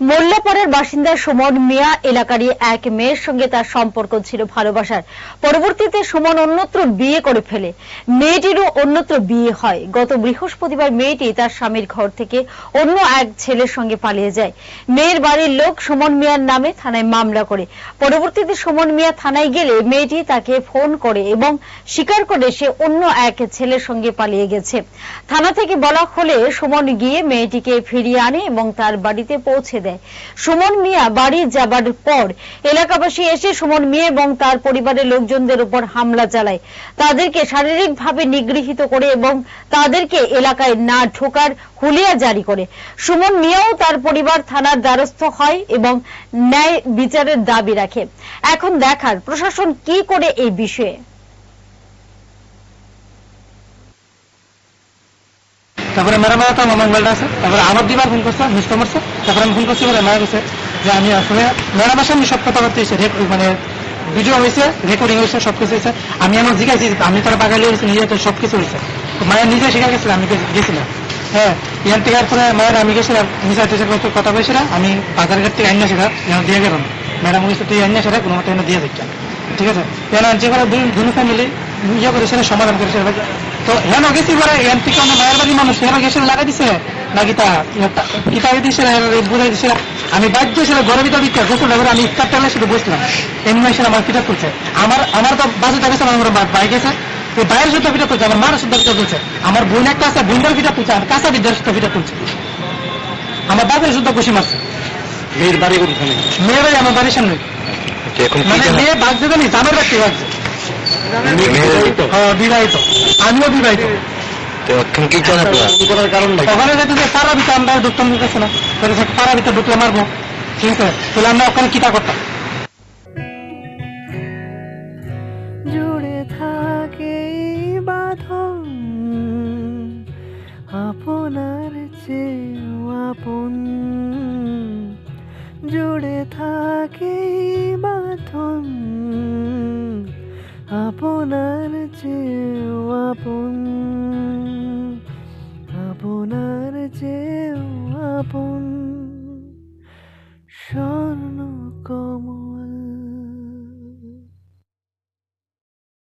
মোল্লাপাড়ার বাসিন্দা সুমন মিয়া এলাকারই এক মেয়ের সঙ্গে তার সম্পর্ক ছিল ভালোবাসার। পরবর্তীতে সুমন অন্যত্র বিয়ে করে ফেলে। মেয়েটিরও অন্যত্র বিয়ে হয়। গত বৃহস্পতিবার মেয়েটি তার স্বামীর ঘর থেকে অন্য এক ছেলের সঙ্গে পালিয়ে যায়। মেয়ের বাড়ির লোক সুমন মিয়ার নামে থানায় মামলা করে। পরবর্তীতে সুমন মিয়া থানায় গেলে মেয়েটি তাকে ফোন করে এবং স্বীকার করে সে অন্য এক ছেলের সঙ্গে পালিয়ে গেছে। থানা থেকে বলা হলে সুমন গিয়ে মেয়েটিকে ফিরিয়ে আনে এবং তার বাড়িতে পৌঁছে দেয়। সুমন মিয়া বাড়ি যাবার পর এলাকাবাসী এসে সুমন মিয়া এবং তার পরিবারের লোকজনদের উপর হামলা চালায়। তাদেরকে শারীরিকভাবে নিগৃহীত করে এবং তাদেরকে এলাকায় না ঢোকার হুলিয়া জারি করে। সুমন মিয়াও তার পরিবার থানার দ্বারস্থ হয় এবং ন্যায় বিচারের দাবি রাখে। এখন দেখার প্রশাসন কি করে এই বিষয়ে। তারপরে মেরা মায়া তো আমার মোবাইলটা আছে। তারপরে আমার দিবার ফোন করছে, মিস্টার মারছে। তারপরে আমি ফোন করছি, বলে মায়া গেছে যে আমি আসলে মেরা মাসে আমি সব কথাবার্তা হয়েছে, মানে ভিডিও হয়েছে, রেকর্ডিং হয়েছে, সবকিছু হয়েছে। আমি আমার জিজ্ঞাসি আমি তারা বাগালি হয়েছে, নিজে সবকিছু হয়েছে। মায়ের নিজে শিখা গেছিল, আমি গেছিলাম। হ্যাঁ, ইয়ার থেকে পরে মায়ের আমি গেছিলাম, নিজের কথা বলছিলাম। আমি বাজার ঘাট থেকে আইনা সেটা দিয়ে গেলাম। ম্যাডাম বলেছে তুই আইনা সেটা কোনো মতো দিয়ে দেখতাম, ঠিক আছে। যে করে দুই ফ্যামিলি ইয়ে করেছে, সমাধান করেছে। তো হেন গেছি পরে এর থেকে আমার মায়ের বাড়ির মানুষ হেন গেছে লাগাই দিছে নাকি তা কিতাবে দিছে বুঝাই দিছে। আমি বাধ্য ছিল ঘরের ভিতর দিতে গোসল করে আমি ইফতার টাইমে শুধু বসলাম। এমনি এসে আমার পিঠা তুলছে। আমার তো বাজেটা গেছে, আমার বাইক গেছে, ওই বাইরের শুদ্ধ পিঠা তুলছে, আমার মার শুদ্ধ পিঠা তুলছে। আমার বোন একটা আছে, বোনটার পিঠা তুলছে, আর কাঁচা বিদ্যার শুদ্ধ পিঠা তুলছে। আমার বাপের শুদ্ধ খুশি মারছে। মেয়ের বাড়ি কোনখানে? মেয়ের বাড়ি আমার বাড়ির সামনে। মানে মেয়ে বাঘ দেবে নি, জামের বাড়ি বাঘছে। বিবাহিত, আমিও বিবাহিত। ওখানে যেতে পাড়ার ভিতরে আমরা ঢুকতাম, ঢুকতেছে না, পাড়ার ভিতরে ঢুকলে মারবো, ঠিক আছে। তাহলে আমরা ওখানে কিতা করতাম। জুড়ে থাকে বাঁধন আপনার চেয়েও আপন, জুড়ে থাকে বাঁধন আপনার চেয়েও আপন, আপনার চেয়েও আপন। স্বর্ণ কমল